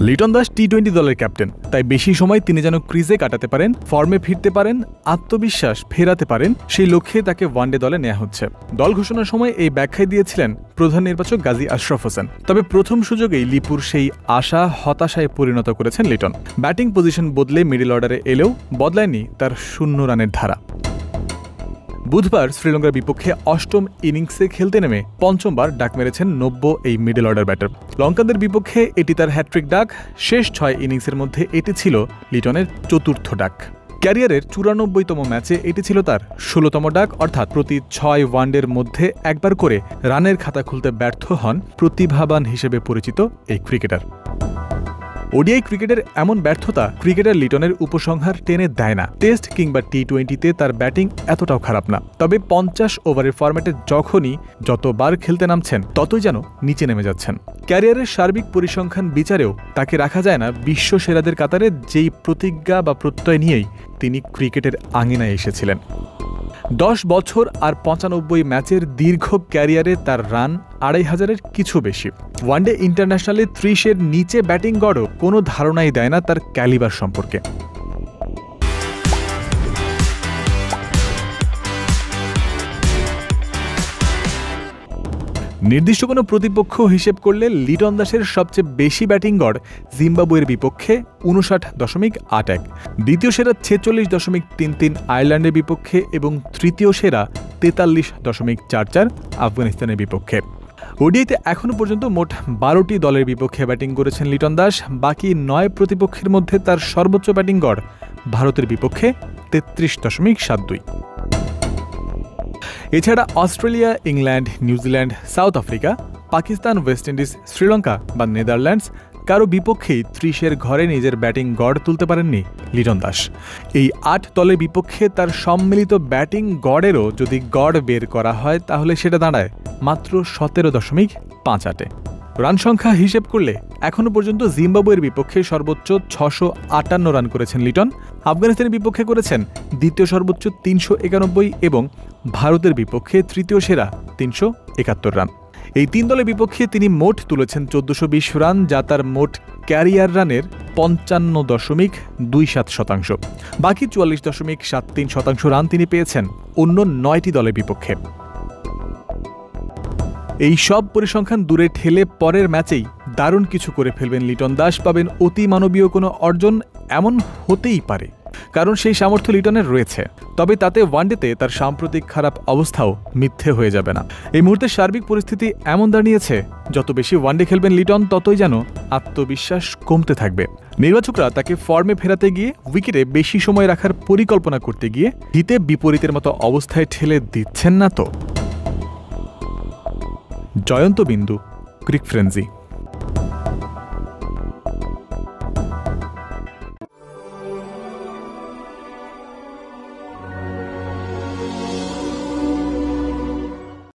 লিটন দাস টি-20 দলের ক্যাপ্টেন, তাই বেশি সময় তিনি যেন ক্রিজে কাটাতে পারেন, ফর্মে ফিরতে পারেন, আত্মবিশ্বাস ফেরাতে পারেন, সেই লক্ষ্যে তাকে ওয়ানডে দলে নেওয়া হচ্ছে। দল ঘোষণার সময় এই ব্যাখ্যাই দিয়েছিলেন প্রধান নির্বাচক গাজী আশরাফ হোসেন। তবে প্রথম সুযোগেই লিপুর সেই আশা হতাশায় পরিণত করেছেন লিটন। ব্যাটিং পজিশন বদলে মিডল অর্ডারে এলেও বদলায়নি তার 0 রানের ধারা। বুধবার শ্রীলঙ্কার বিপক্ষে অষ্টম ইনিংসে খেলতে নেমে পঞ্চমবার ডাক মেরেছেন নব্য এই মিডল অর্ডার ব্যাটার। লঙ্কানদের বিপক্ষে এটি তার হ্যাট্রিক ডাক। শেষ 6 ইনিংসের মধ্যে এটি ছিল লিটনের 4র্থ ডাক। ক্যারিয়ারের 94তম ম্যাচে এটি ছিল তার 16তম ডাক, অর্থাৎ প্রতি 6 ওয়ানডের মধ্যে একবার করে রানের খাতা খুলতে ব্যর্থ হন প্রতিভাবান হিসেবে পরিচিত এই ক্রিকেটার। ওডিআই ক্রিকেটের এমন ব্যর্থতা ক্রিকেটার লিটনের উপসংহার টেনে দেয় না। টেস্ট কিংবা টি-20তে তার ব্যাটিং এতটাও খারাপ না, তবে 50 ওভারের ফরম্যাটে যতবার খেলতে নামছেন ততই যেন নিচে নেমে যাচ্ছেন। ক্যারিয়ারের সার্বিক পরিসংখ্যান বিচারেও তাকে রাখা যায় না বিশ্ব সেরাদের কাতারে, যেই প্রতিজ্ঞা বা প্রত্যয় নিয়েই তিনি ক্রিকেটের আঙিনায় এসেছিলেন। 10 বছর আর 95 ম্যাচের দীর্ঘ ক্যারিয়ারে তার রান 2500-এর কিছু বেশি। ওয়ানডে ইন্টারন্যাশনালে 30-এর নিচে ব্যাটিং গড়ও কোনো ধারণাই দেয় না তার ক্যালিবার সম্পর্কে। নির্দিষ্ট কোনো প্রতিপক্ষ হিসেব করলে লিটন দাসের সবচেয়ে বেশি ব্যাটিং গড় জিম্বাবুয়ের বিপক্ষে 59.81, দ্বিতীয় সেরা 46.33 আয়ারল্যান্ডের বিপক্ষে এবং তৃতীয় সেরা 43.44 আফগানিস্তানের বিপক্ষে। ওডিআইতে এখনও পর্যন্ত মোট 12টি দলের বিপক্ষে ব্যাটিং করেছেন লিটন দাস। বাকি 9 প্রতিপক্ষের মধ্যে তার সর্বোচ্চ ব্যাটিং গড় ভারতের বিপক্ষে 33.72। এছাড়া Australia, England, New Zealand, south Africa, Pakistan, West Indies, Sri Lanka বা নেদারল্যান্ডস কারো বিপক্ষেই 30-এর ঘরে নিজের ব্যাটিং গড় তুলতে পারেননি লিটন দাস। এই 8 দলের বিপক্ষে তার সম্মিলিত ব্যাটিং গড়েরও যদি গড় বের করা হয় তাহলে সেটা দাঁড়ায় মাত্র 17.58। রান সংখ্যা হিসেব করলে এখনও পর্যন্ত জিম্বাবুয়ের বিপক্ষে সর্বোচ্চ 658 রান করেছেন লিটন, আফগানিস্তানের বিপক্ষে করেছেন দ্বিতীয় সর্বোচ্চ 391 এবং ভারতের বিপক্ষে তৃতীয় সেরা 371 রান। এই 3 দলের বিপক্ষে তিনি মোট তুলেছেন 1420 রান, যা তার মোট ক্যারিয়ার রানের 55.27%। বাকি 44.73% রান তিনি পেয়েছেন অন্য 9টি দলের বিপক্ষে। এই সব পরিসংখ্যান দূরে ঠেলে পরের ম্যাচেই দারুণ কিছু করে ফেলবেন লিটন দাস, পাবেন অতি মানবীয় কোনো অর্জন। এমন হতেই পারে, কারণ সেই সামর্থ্য লিটনের রয়েছে। তবে তাতে ওয়ানডেতে তার সাম্প্রতিক খারাপ অবস্থাও মিথ্যে হয়ে যাবে না। এই মুহূর্তে সার্বিক পরিস্থিতি এমন দাঁড়িয়েছে, যত বেশি ওয়ানডে খেলবেন লিটন ততই যেন আত্মবিশ্বাস কমতে থাকবে। নির্বাচকরা তাকে ফর্মে ফেরাতে গিয়ে উইকেটে বেশি সময় রাখার পরিকল্পনা করতে গিয়ে হিতে বিপরীতের মতো অবস্থায় ঠেলে দিচ্ছেন না তো? জয়ন্ত বিন্দু, ক্রিক ফ্রেন্সি।